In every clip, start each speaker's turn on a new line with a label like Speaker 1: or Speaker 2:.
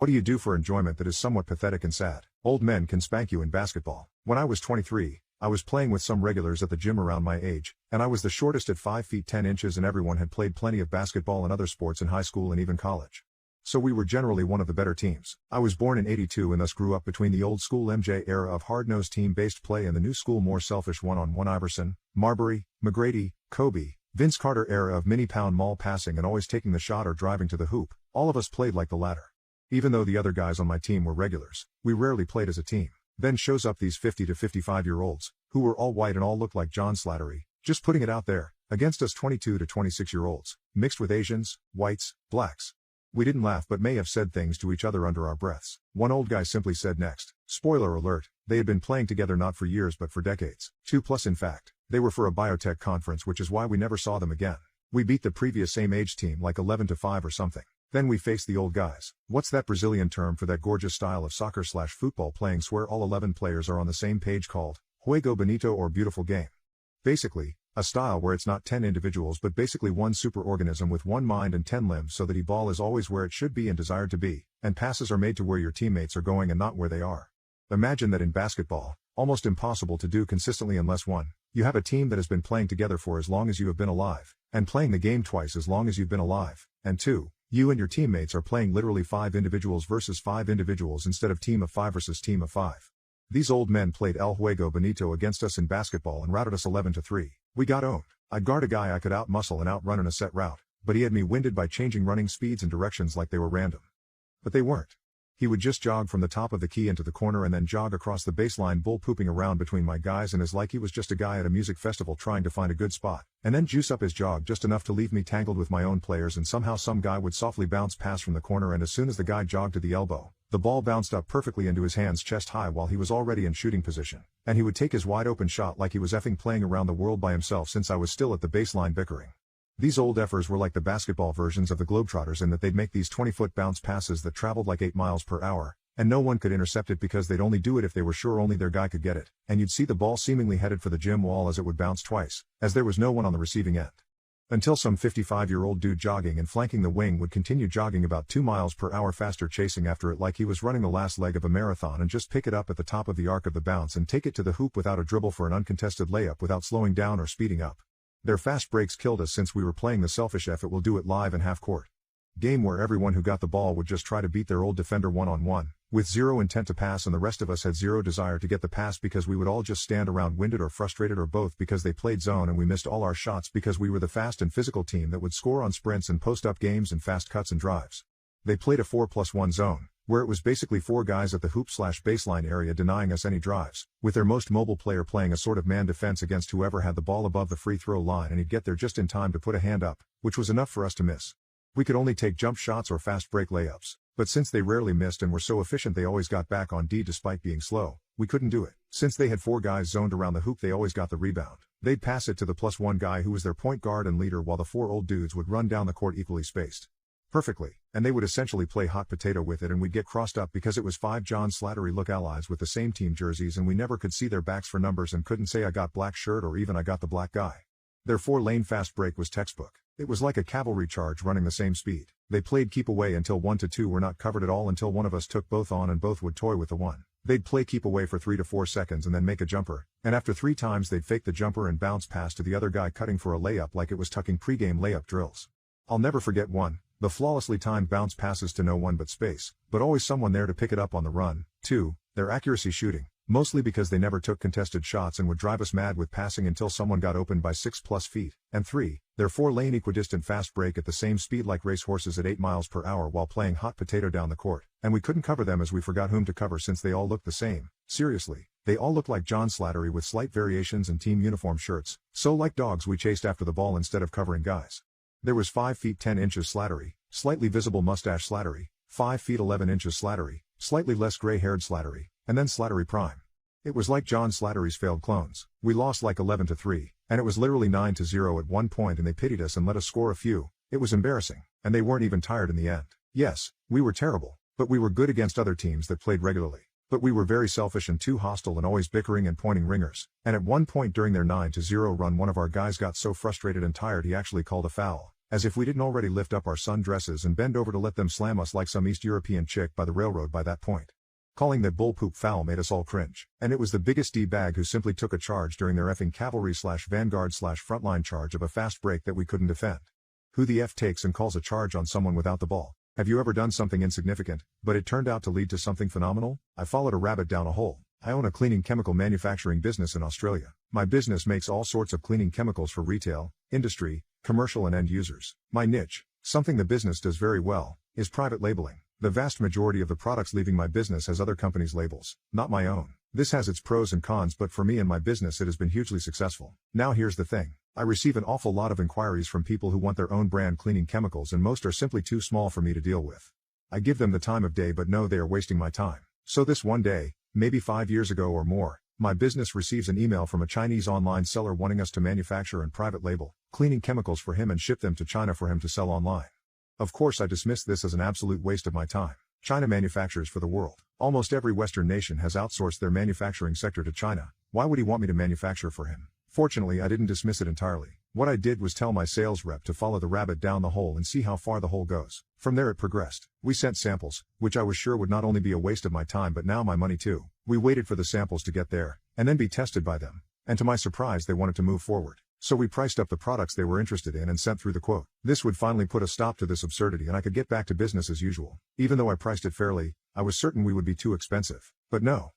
Speaker 1: What do you do for enjoyment that is somewhat pathetic and sad? Old men can spank you in basketball. When I was 23, I was playing with some regulars at the gym around my age, and I was the shortest at 5 feet 10 inches, and everyone had played plenty of basketball and other sports in high school and even college. So we were generally one of the better teams. I was born in '82 and thus grew up between the old school MJ era of hard-nosed team-based play and the new school more selfish one-on-one Iverson, Marbury, McGrady, Kobe, Vince Carter era of mini-pound mall passing and always taking the shot or driving to the hoop. All of us played like the latter. Even though the other guys on my team were regulars, we rarely played as a team. Then shows up these 50 to 55-year-olds, who were all white and all looked like John Slattery, just putting it out there, against us 22 to 26-year-olds, mixed with Asians, whites, blacks. We didn't laugh but may have said things to each other under our breaths. One old guy simply said next. Spoiler alert, they had been playing together not for years but for decades. 2+ in fact. They were for a biotech conference, which is why we never saw them again. We beat the previous same age team like 11-5 or something. Then we faced the old guys. What's that Brazilian term for that gorgeous style of soccer/football playing where all 11 players are on the same page called Juego Bonito or beautiful game? Basically, a style where it's not 10 individuals but basically one superorganism with one mind and 10 limbs, so that the ball is always where it should be and desired to be, and passes are made to where your teammates are going and not where they are. Imagine that in basketball, almost impossible to do consistently unless 1. You have a team that has been playing together for as long as you have been alive, and playing the game twice as long as you've been alive, and 2. You and your teammates are playing literally 5 individuals versus 5 individuals instead of team of 5 versus team of 5. These old men played El Juego Bonito against us in basketball and routed us 11-3. We got owned. I'd guard a guy I could outmuscle and outrun in a set route, but he had me winded by changing running speeds and directions like they were random. But they weren't. He would just jog from the top of the key into the corner and then jog across the baseline, bull pooping around between my guys, and as like he was just a guy at a music festival trying to find a good spot, and then juice up his jog just enough to leave me tangled with my own players, and somehow some guy would softly bounce pass from the corner, and as soon as the guy jogged to the elbow, the ball bounced up perfectly into his hands chest high while he was already in shooting position, and he would take his wide open shot like he was effing playing around the world by himself since I was still at the baseline bickering. These old effers were like the basketball versions of the Globetrotters in that they'd make these 20-foot bounce passes that traveled like 8 miles per hour, and no one could intercept it because they'd only do it if they were sure only their guy could get it, and you'd see the ball seemingly headed for the gym wall as it would bounce twice, as there was no one on the receiving end. Until some 55-year-old dude jogging and flanking the wing would continue jogging about 2 miles per hour faster, chasing after it like he was running the last leg of a marathon, and just pick it up at the top of the arc of the bounce and take it to the hoop without a dribble for an uncontested layup without slowing down or speeding up. Their fast breaks killed us since we were playing the selfish effort will do it live in half court game where everyone who got the ball would just try to beat their old defender one-on-one, with zero intent to pass, and the rest of us had zero desire to get the pass because we would all just stand around winded or frustrated or both because they played zone and we missed all our shots because we were the fast and physical team that would score on sprints and post-up games and fast cuts and drives. They played a 4+1 zone, where it was basically 4 guys at the hoop/baseline area denying us any drives, with their most mobile player playing a sort of man defense against whoever had the ball above the free throw line, and he'd get there just in time to put a hand up, which was enough for us to miss. We could only take jump shots or fast break layups, but since they rarely missed and were so efficient they always got back on D despite being slow, we couldn't do it. Since they had 4 guys zoned around the hoop, they always got the rebound. They'd pass it to the +1 guy who was their point guard and leader, while the 4 old dudes would run down the court equally spaced perfectly, and they would essentially play hot potato with it, and we'd get crossed up because it was 5 John Slattery look allies with the same team jerseys, and we never could see their backs for numbers and couldn't say I got black shirt or even I got the black guy. Their 4-lane fast break was textbook. It was like a cavalry charge running the same speed. They played keep away until 1 to 2 were not covered at all, until one of us took both on and both would toy with the one. They'd play keep away for 3 to 4 seconds and then make a jumper, and after 3 times they'd fake the jumper and bounce pass to the other guy cutting for a layup like it was tucking pregame layup drills. I'll never forget 1, the flawlessly timed bounce passes to no one but space, but always someone there to pick it up on the run. 2, their accuracy shooting, mostly because they never took contested shots and would drive us mad with passing until someone got open by 6+ feet, and 3, their 4-lane equidistant fast break at the same speed like racehorses at 8 miles per hour while playing hot potato down the court, and we couldn't cover them as we forgot whom to cover since they all looked the same. Seriously, they all looked like John Slattery with slight variations in team uniform shirts, so like dogs we chased after the ball instead of covering guys. There was 5 feet 10 inches Slattery, slightly visible mustache Slattery, 5 feet 11 inches Slattery, slightly less gray-haired Slattery, and then Slattery Prime. It was like John Slattery's failed clones. We lost like 11-3, and it was literally 9-0 at one point, and they pitied us and let us score a few. It was embarrassing, and they weren't even tired in the end. Yes, we were terrible, but we were good against other teams that played regularly. But we were very selfish and too hostile and always bickering and pointing ringers, and at one point during their 9-0 run one of our guys got so frustrated and tired he actually called a foul, As if we didn't already lift up our sundresses and bend over to let them slam us like some East European chick by the railroad by that point. Calling that bullpoop foul made us all cringe. And it was the biggest D-bag who simply took a charge during their effing cavalry/vanguard/frontline charge of a fast break that we couldn't defend. Who the F takes and calls a charge on someone without the ball? Have you ever done something insignificant, but it turned out to lead to something phenomenal? I followed a rabbit down a hole. I own a cleaning chemical manufacturing business in Australia. My business makes all sorts of cleaning chemicals for retail, industry, commercial and end users. My niche, something the business does very well, is private labeling. The vast majority of the products leaving my business has other companies' labels, not my own. This has its pros and cons, but for me and my business it has been hugely successful. Now here's the thing. I receive an awful lot of inquiries from people who want their own brand cleaning chemicals, and most are simply too small for me to deal with. I give them the time of day but know they are wasting my time. So this one day, maybe 5 years ago or more, my business receives an email from a Chinese online seller wanting us to manufacture and private label cleaning chemicals for him and ship them to China for him to sell online. Of course I dismissed this as an absolute waste of my time. China manufactures for the world. Almost every Western nation has outsourced their manufacturing sector to China. Why would he want me to manufacture for him? Fortunately, I didn't dismiss it entirely. What I did was tell my sales rep to follow the rabbit down the hole and see how far the hole goes. From there it progressed. We sent samples, which I was sure would not only be a waste of my time but now my money too. We waited for the samples to get there, and then be tested by them. And to my surprise they wanted to move forward. So we priced up the products they were interested in and sent through the quote. This would finally put a stop to this absurdity and I could get back to business as usual. Even though I priced it fairly, I was certain we would be too expensive. But no.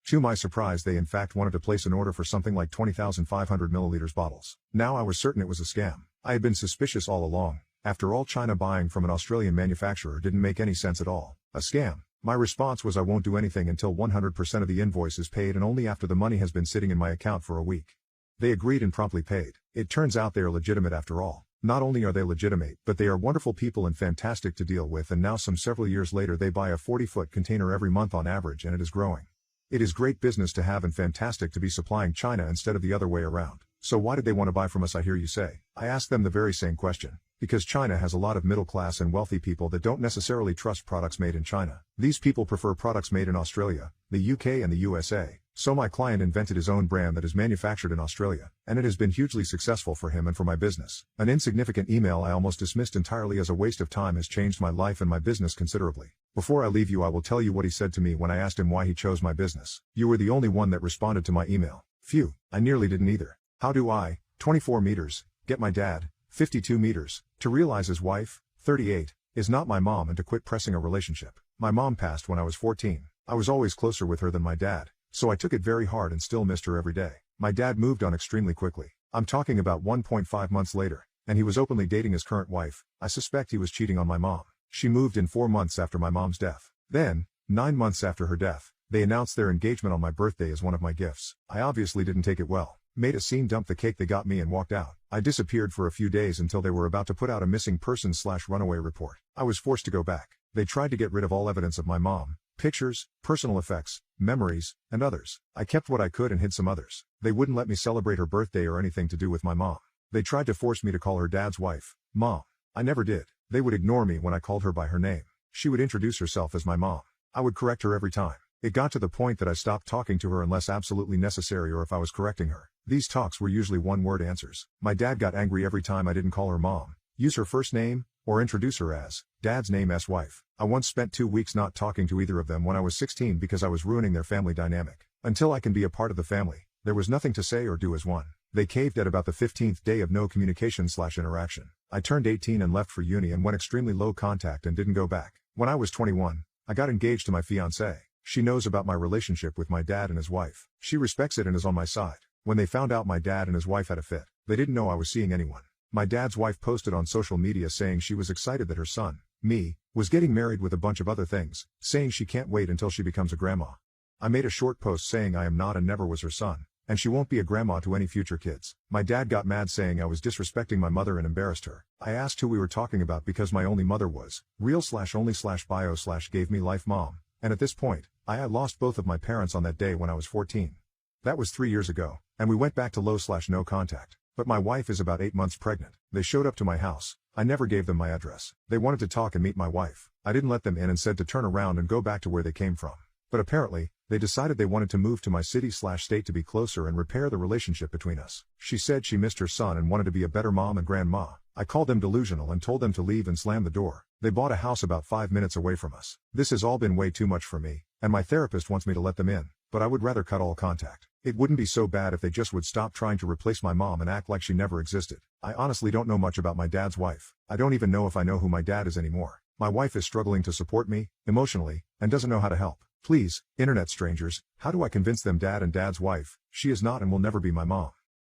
Speaker 1: To my surprise they in fact wanted to place an order for something like 20,500 milliliters bottles. Now I was certain it was a scam. I had been suspicious all along. After all, China buying from an Australian manufacturer didn't make any sense at all. A scam. My response was I won't do anything until 100% of the invoice is paid and only after the money has been sitting in my account for a week. They agreed and promptly paid. It turns out they are legitimate after all. Not only are they legitimate, but they are wonderful people and fantastic to deal with, and now several years later they buy a 40-foot container every month on average and it is growing. It is great business to have and fantastic to be supplying China instead of the other way around. So why did they want to buy from us, I hear you say? I ask them the very same question. Because China has a lot of middle class and wealthy people that don't necessarily trust products made in China. These people prefer products made in Australia, the UK and the USA. So my client invented his own brand that is manufactured in Australia, and it has been hugely successful for him and for my business. An insignificant email I almost dismissed entirely as a waste of time has changed my life and my business considerably. Before I leave you, I will tell you what he said to me when I asked him why he chose my business. You were the only one that responded to my email. Phew, I nearly didn't either. How do I, 24 meters, get my dad, 52 meters, to realize his wife, 38, is not my mom and to quit pressing a relationship? My mom passed when I was 14. I was always closer with her than my dad, so I took it very hard and still missed her every day. My dad moved on extremely quickly. I'm talking about 1.5 months later, and he was openly dating his current wife. I suspect he was cheating on my mom. She moved in 4 months after my mom's death. Then, 9 months after her death, they announced their engagement on my birthday as one of my gifts. I obviously didn't take it well. Made a scene, dumped the cake they got me and walked out. I disappeared for a few days until they were about to put out a missing persons/runaway report. I was forced to go back. They tried to get rid of all evidence of my mom, pictures, personal effects, memories, and others. I kept what I could and hid some others. They wouldn't let me celebrate her birthday or anything to do with my mom. They tried to force me to call her dad's wife Mom. I never did. They would ignore me when I called her by her name. She would introduce herself as my mom. I would correct her every time. It got to the point that I stopped talking to her unless absolutely necessary or if I was correcting her. These talks were usually one-word answers. My dad got angry every time I didn't call her mom, use her first name, or introduce her as dad's name's wife. I once spent 2 weeks not talking to either of them when I was 16 because I was ruining their family dynamic. Until I can be a part of the family, there was nothing to say or do as one. They caved at about the 15th day of no communication/interaction. I turned 18 and left for uni and went extremely low contact and didn't go back. When I was 21, I got engaged to my fiancée. She knows about my relationship with my dad and his wife. She respects it and is on my side. When they found out my dad and his wife had a fit, they didn't know I was seeing anyone. My dad's wife posted on social media saying she was excited that her son, me, was getting married with a bunch of other things, saying she can't wait until she becomes a grandma. I made a short post saying I am not and never was her son, and she won't be a grandma to any future kids. My dad got mad saying I was disrespecting my mother and embarrassed her. I asked who we were talking about because my only mother was real/only/bio/gave me life mom, and at this point, I lost both of my parents on that day when I was 14. That was 3 years ago, and we went back to low/no contact. But my wife is about 8 months pregnant. They showed up to my house. I never gave them my address. They wanted to talk and meet my wife. I didn't let them in and said to turn around and go back to where they came from. But apparently, they decided they wanted to move to my city/state to be closer and repair the relationship between us. She said she missed her son and wanted to be a better mom and grandma. I called them delusional and told them to leave and slam the door. They bought a house about 5 minutes away from us. This has all been way too much for me, and my therapist wants me to let them in, but I would rather cut all contact. It wouldn't be so bad if they just would stop trying to replace my mom and act like she never existed. I honestly don't know much about my dad's wife. I don't even know if I know who my dad is anymore. My wife is struggling to support me, emotionally, and doesn't know how to help. Please, internet strangers, how do I convince them dad and dad's wife, she is not and will never be my mom?